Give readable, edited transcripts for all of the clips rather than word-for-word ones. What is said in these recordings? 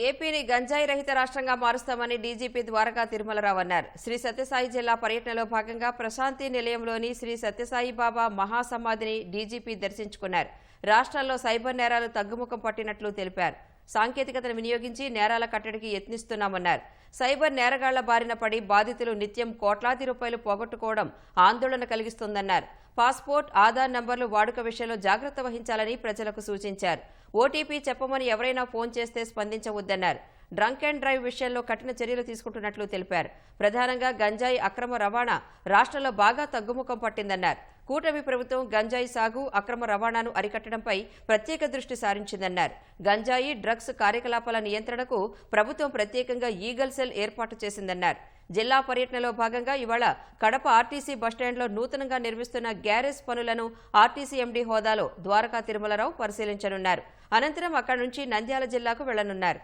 ఏపీని గంజాయి రహిత రాష్ట్రంగా మారుస్తామని డీజీపీ ద్వారకా తిరుమలరావు అన్నారు. శ్రీ సత్యసాయి జిల్లా పర్యటనలో భాగంగా ప్రశాంతి నిలయంలోని శ్రీ సత్యసాయి బాబా మహాసమాధిని డీజీపీ దర్శించుకున్నారు. రాష్ట్రాల్లో సైబర్ నేరాలు తగ్గుముఖం పట్టినట్లు తెలిపారు. సాంకేతికతను వినియోగించి నేరాల కట్టడికి యత్నిస్తున్నామన్నారు. సైబర్ నేరగాళ్ల బారిన పడి బాధితులు నిత్యం కోట్లాది రూపాయలు పోగొట్టుకోవడం ఆందోళన కలిగిస్తోందన్నారు. పాస్పోర్ట్, ఆధార్ నంబర్లు వాడుక విషయంలో జాగ్రత్త వహించాలని ప్రజలకు సూచించారు. ఓటీపీ చెప్పమని ఎవరైనా ఫోన్ చేస్తే స్పందించవద్దన్నారు. డ్రంక్ అండ్ డ్రైవ్ విషయంలో కఠిన చర్యలు తీసుకుంటున్నట్లు తెలిపారు. ప్రధానంగా గంజాయి అక్రమ రవాణా రాష్ట్రంలో బాగా తగ్గుముఖం పట్టిందన్నారు. కూటమి ప్రభుత్వం గంజాయి సాగు, అక్రమ రవాణాను అరికట్టడంపై ప్రత్యేక దృష్టి సారించిందన్నారు. గంజాయి, డ్రగ్స్ కార్యకలాపాల నియంత్రణకు ప్రభుత్వం ప్రత్యేకంగా ఈగల్ సెల్ ఏర్పాటు చేసిందన్నారు. జిల్లా పర్యటనలో భాగంగా ఇవాళ కడప ఆర్టీసీ బస్టాండ్లో నూతనంగా నిర్మిస్తున్న గ్యారేజ్ పనులను ఆర్టీసీ ఎండీ హోదాలో ద్వారకా తిరుమలరావు పరిశీలించనున్నారు. అనంతరం అక్కడి నుంచి నంద్యాల జిల్లాకు వెళ్లనున్నారు.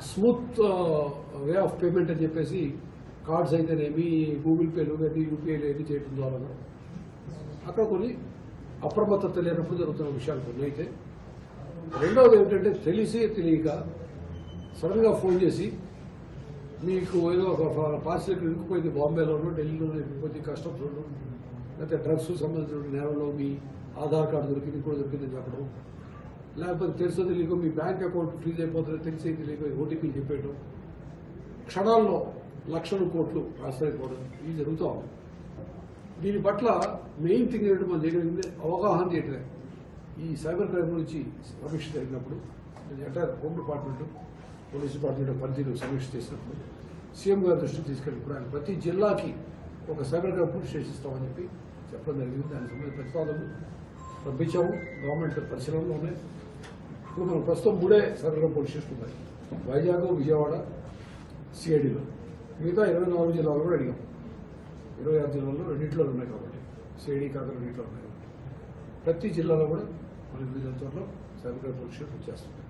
స్మూత్ వే ఆఫ్ పేమెంట్ అని చెప్పేసి కార్డ్స్ అయితేనేమి, గూగుల్ పేలు కానీ యూపీఐలు ఏది చేయడం ద్వారా అక్కడ కొన్ని అప్రమత్తత లేనప్పుడు జరుగుతున్న విషయాలు కొన్ని అయితే, రెండవది ఏమిటంటే తెలిసి తెలియక సడన్గా ఫోన్ చేసి మీకు ఏదో ఒక పార్సిల్ ఇరుక్కుపోయింది, బాంబేలోనూ ఢిల్లీలోనూ ఇరుక్కుపోయింది, కస్టమ్స్లోనూ లేకపోతే డ్రగ్స్ సంబంధించిన నేరంలో మీ ఆధార్ కార్డు దొరికింది, కూడా దొరికిందని చెప్పడం, లేకపోతే తెలుసో తెలియక మీ బ్యాంక్ అకౌంట్ ఫ్రీజ్ అయిపోతుంది తెలిసి తెలియక ఓటీపీలు చెప్పేయడం, క్షణాల్లో లక్షలు కోట్లు ఆశ్రయిపోవడం ఇవి జరుగుతూ ఉంది. దీని పట్ల మెయిన్ థింగ్ ఏంటంటే మనం చేయగలిగింది అవగాహన చేయటమే. ఈ సైబర్ క్రైమ్ గురించి సమీక్ష జరిగినప్పుడు entire home department, police department పరిధిలో సమీక్ష చేసినప్పుడు సీఎం గారి దృష్టికి తీసుకెళ్ళినప్పుడు ఆయన ప్రతి జిల్లాకి ఒక సైబర్ క్రైమ్ పోలీస్ స్టేషన్ ఇస్తామని చెప్పి చెప్పడం జరిగింది. దానికి సంబంధించిన ప్రతిపాదనలు పంపించాము, గవర్నమెంట్ పరిశీలనలో ఉన్నాయి. ఇప్పుడు మనం ప్రస్తుతం 3 సైబర్ క్రైమ్ పోలీస్ స్టేషన్ ఉన్నాయి, వైజాగ్, విజయవాడ, సిఐడిలో. మిగతా 24 జిల్లాలు కూడా అడిగాం. 26 జిల్లాల్లో రెండింటిలో ఉన్నాయి కాబట్టి సిఐడి కాక రెండింటిలో ఉన్నాయి కాబట్టి ప్రతి జిల్లాలో కూడా మనకి త్వరలో సైబర్ క్రైమ్ పోలీస్ స్టేషన్ వచ్చేస్తుంది.